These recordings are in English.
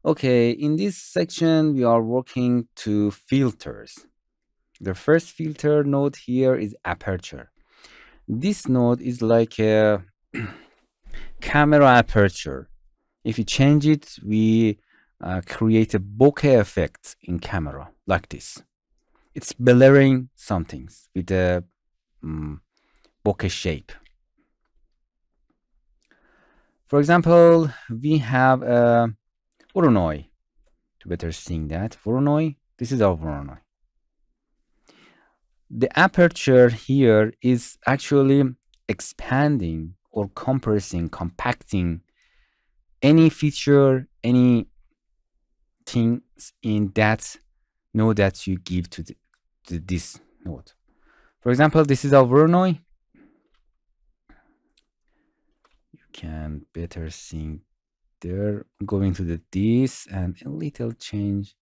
Okay, in this section, we are working to filters. The first filter node here is aperture. This node is like a camera aperture. If you change it, we create a bokeh effect in camera like this. It's blurring some things with a bokeh shape. For example, we have a Voronoi. To better seeing that, Voronoi, this is our Voronoi. The aperture here is actually expanding or compressing, compacting any feature, any things in that node that you give to this node. For example, this is our Voronoi. You can better see there, going to the this and a little change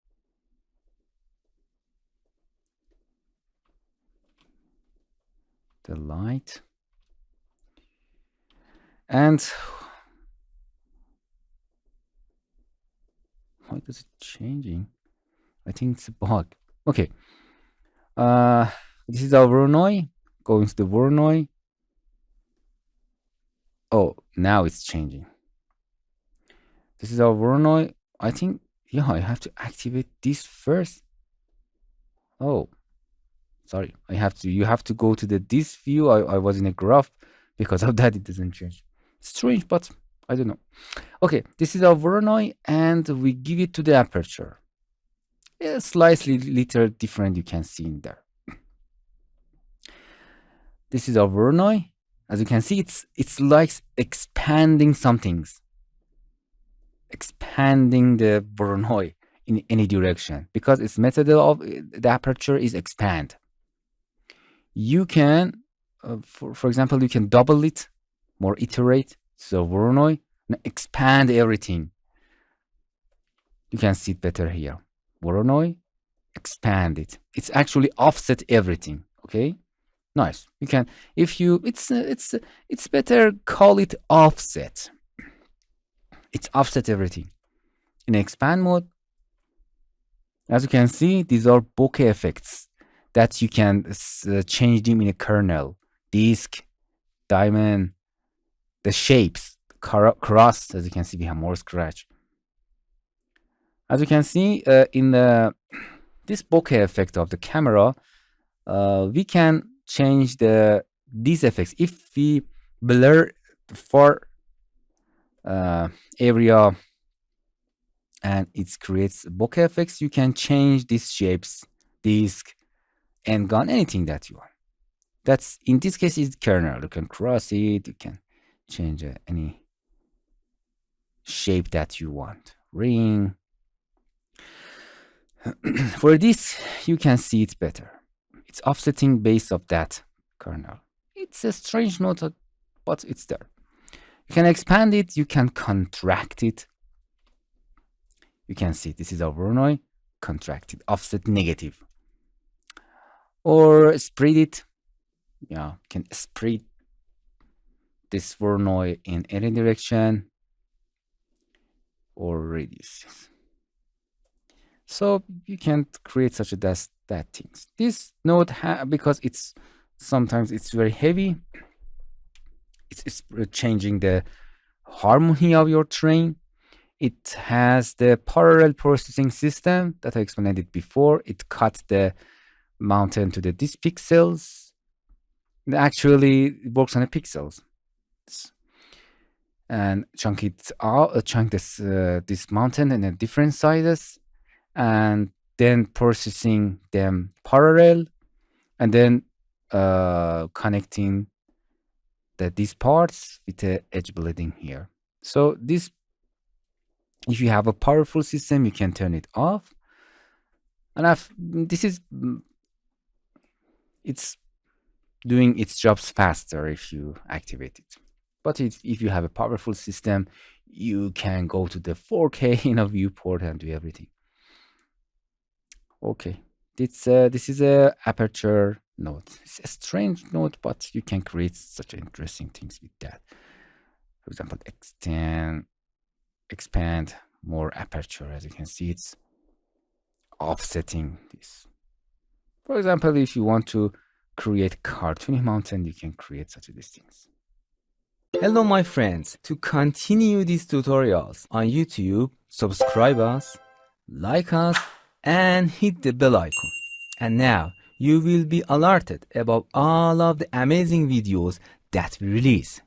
the light. And why does it changing? I think it's a bug. Okay. This is our Voronoi. Going to the Voronoi. Oh, now it's changing. This is our Voronoi. I think, yeah, I have to activate this first. Oh, sorry. You have to go to the this view. I was in a graph. Because of that, it doesn't change. Strange, but I don't know. Okay, this is our Voronoi, and we give it to the aperture. A slightly little different, you can see in there. This is our Voronoi. As you can see, it's like expanding some things. Expanding the Voronoi in any direction because its method of the aperture is expand. You can, for example, you can double it, more iterate. So Voronoi, expand everything. You can see it better here. Voronoi, expand it. It's actually offset everything. Okay, nice. You can, if you, it's better call it offset. It's offset everything. In expand mode, as you can see, these are bokeh effects that you can change them in a kernel, disk, diamond, the shapes, cross. As you can see, we have more scratch. As you can see in this bokeh effect of the camera, we can change these effects. If we blur for area and it creates bokeh effects, you can change these shapes, disk, and gun, anything that you want. That's, in this case, is kernel. You can cross it, you can change any shape that you want. Ring. For this, you can see it better. It's offsetting base of that kernel. It's a strange note, but it's there. You can expand it, you can contract it. You can see this is our Voronoi, contracted, offset negative. Or spread it. Yeah, you can spread this Voronoi in any direction or radius. So you can create such a that things. This node, because it's sometimes it's very heavy, it's changing the harmony of your train. It has the parallel processing system that I explained it before. It cuts the mountain to these pixels. It actually works on the pixels. And chunk it out, chunk this mountain in a different sizes, and then processing them parallel, and then connecting these parts with the edge bleeding here. So this, if you have a powerful system, you can turn it off. And it's doing its jobs faster if you activate it. But if you have a powerful system, you can go to the 4K in a viewport and do everything. Okay, this is a aperture node. It's a strange node, but you can create such interesting things with that. For example, expand more aperture. As you can see, it's offsetting this. For example, if you want to create cartoony mountain, you can create such these things. Hello my friends, to continue these tutorials on YouTube, subscribe us, like us, and hit the bell icon. And now you will be alerted about all of the amazing videos that we release.